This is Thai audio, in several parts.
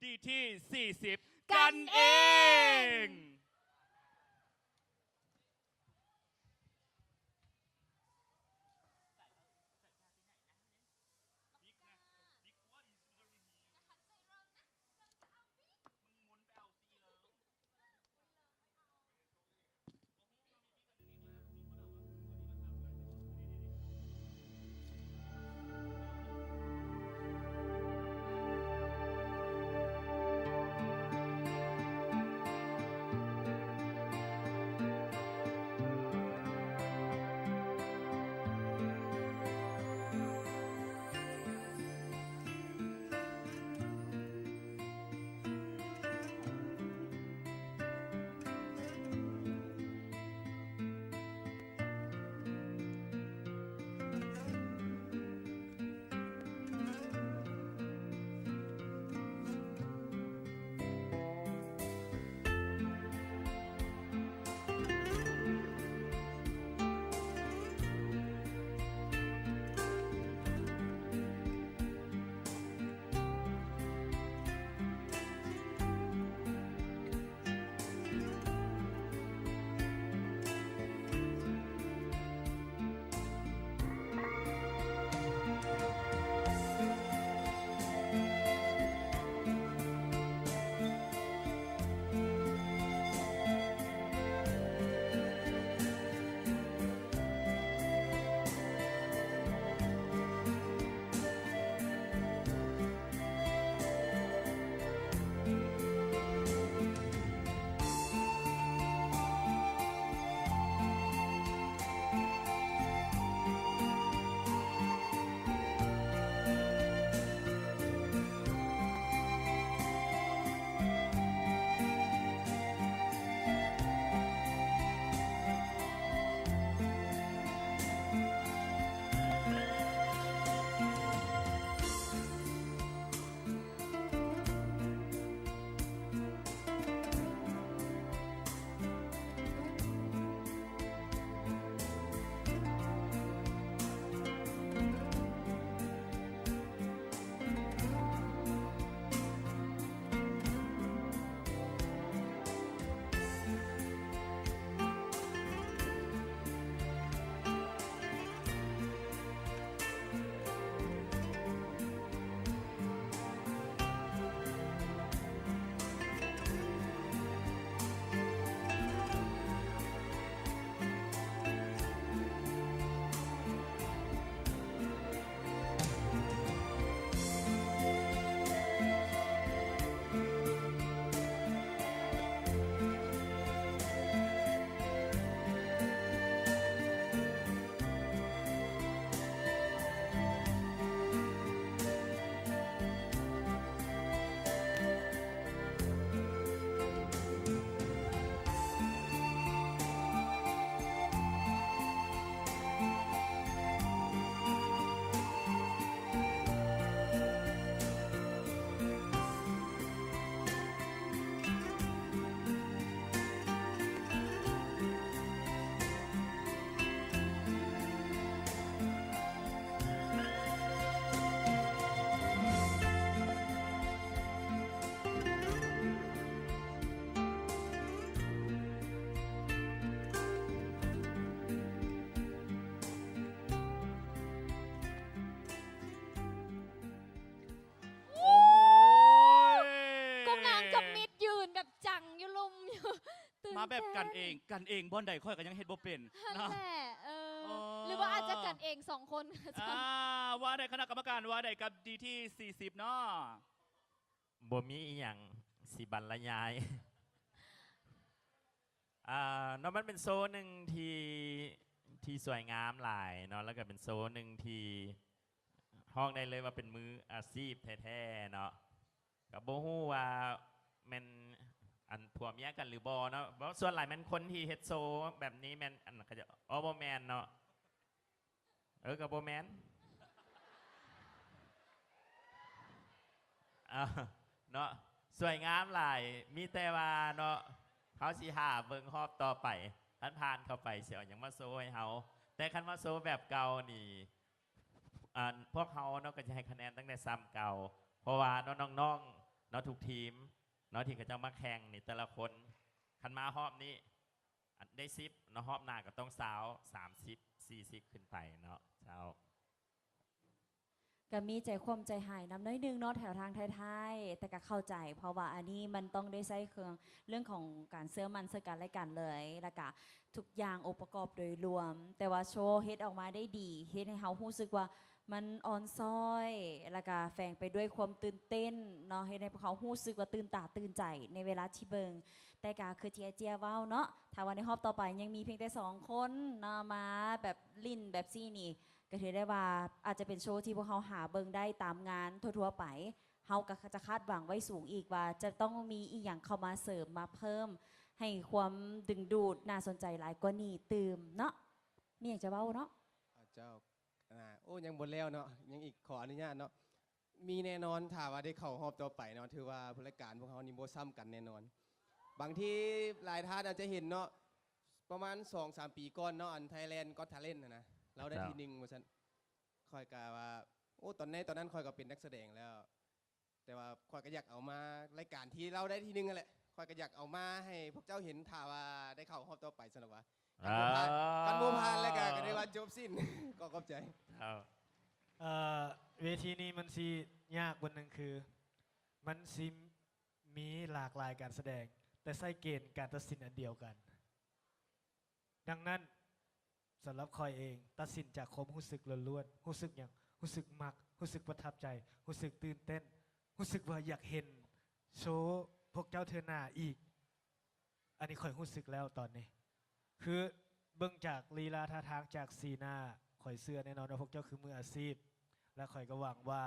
ดีที่40กันเองโอ้ย ก็นางกับมิดยืนแบบจังอยู่ลุมอยู่ตื่น มาแบบกันเอ ต้ งกันเองบ่อนใดค่อยก็ยังเฮ็ดบ่เป็น นั่น นะ แหละอ๋อ หรือว่าอาจจะกันเอง2 คนก็จะ ว่าได้คณะกรรมการว่าได้กับดีที่40เนาะ บ่มีอีหยังสิบรรยาย เนาะมันเป็นโซนหนึ่งที่สวยงามหลายเนาะแล้วก็เป็นโซนหนึ่งที่ห้องได้เลยว่าเป็นมืออาชีพแท้ๆเนาะกับโบฮู้ว่าแมันอันผัวเมียกันหรือบอเนาะเพราะส่วนหลายแมันคนที่เฮ็ดโซแบบนี้แมนอันเขาจะอ๋อโบแมนเนาะกับโบแมนเนาะสวยงามหลายมีแต่ว่าเนาะเขาสิหาเบิ่งรอบต่อไปท่านผ่านเข้าไปเสียวอย่างมาโซให้เขาแต่คันมาโซแบบเก่านี่พวกเขาเนาะก็จะให้คะแนนตั้งแต่ซ้ำเก่าเพราะว่าน้อง เนาะทุกทีมเนาะที่เขาจะมาแข่งนี่แต่ละคนคันมารอบนี้ได้10เนาะรอบหน้าก็ต้องสาว30 40ขึ้นไปเนาะเจ้า ก็มีใจความใจหายน้ำน้อยนึงเนาะแถวทางไทยๆแต่ก็เข้าใจ เพราะว่าอันนี้มันต้องได้ใช้เครื่องเรื่องของการเสื้อมันเสื้อกันและกันเลยแล้วก็ทุกอย่างองค์ประกอบโดยรวม แต่ว่าโชว์เฮ็ดออกมาได้ดีเฮ็ดให้เขารู้สึกว่ามันอ่อนซ้อยแล้วก็แฝงไปด้วยความตื่นเต้นเนาะเฮ็ดให้เขารู้สึกว่าตื่นตาตื่นใจในเวลาที่เบิงแต่ก็คือเจียเว้าเนาะถ้าวันในรอบต่อไปยังมีเพียงแต่2 คนเนาะมาแบบลิ้นแบบซี่นี่ ก็ถือได้ว่าอาจจะเป็นโชว์ที่พวกเขาหาเบิงได้ตามงานทั่วๆไปเขาก็จะคาดหวังไว้สูงอีกว่าจะต้องมีอีกอย่างเข้ามาเสริมมาเพิ่ม ให้ความดึงดูดน่าสนใจหลายกว่านี้ตื่มเนาะมีอย่างจะเว้าเนาะ เจ้าโอ้ยังบนแล้วเนาะยังอีกขออนุญาตเนาะมีแน่นอนถ้าว่าได้เข้ารอบต่อไปเนาะถือว่าผู้รายการพวกเขานี่โบซ้ำกันแน่นอน บางที่หลายท่านอาจจะเห็นเนาะประมาณ 2-3 ปีก่อนเนาะอันไทยแลนด์ก็ทาเล่นนะเราได้ ครับ ทีหนึ่งว่าฉันคอยกาว่าโอ้ตอนนั้นคอยก็เป็นนักแสดงแล้ว แต่ว่าคอยก็อยากเอามารายการที่เราได้ทีหนึ่งนั่นแหละคอยก็อยากเอามาให้พวกเจ้าเห็นถ้าว่าได้เข้ารอบต่อไปสนุกว่ากันโมพานแล้วก็ได้ว่าจบสิ้น ก็ขอบใจ เอา เวทีนี้มันสิยากบนหนึ่งคือ มันสิมีหลากหลายการแสดง แต่ใส่เกณฑ์การตัดสินอันเดียวกัน ดังนั้นสำหรับคอยเองตัดสินจากความรู้สึกล้วนๆรู้สึกอย่างรู้สึกมักรู้สึกประทับใจรู้สึกตื่นเต้นรู้สึกว่าอยากเห็นโชว์พวกเจ้าเธอหน้าอีก อันนี้คอยรู้สึกแล้วตอนนี้ คือเบิ่งจากลีลาท่าทางจากสีหน้าคอยเสื้อแน่นอนว่าพวกเจ้าคือมืออาชีพ และคอยก็หวังว่า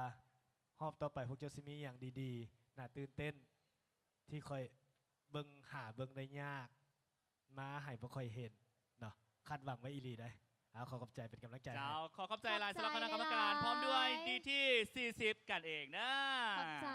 รอบต่อไปพวกเจ้าสิมีอย่างดีๆน่าตื่นเต้นที่คอยเบิ่งหาเบิ่งได้ยากมาให้พวกคอยเห็นเนาะคาดหวังไว้อีหลีได้ขอขอบใจเป็นกำลังใจให้ เจ้าขอขอบใจหลายสำหรับคณะกรรมการ พร้อมด้วยดีที่ 40 กันเองนะ ขอบใจ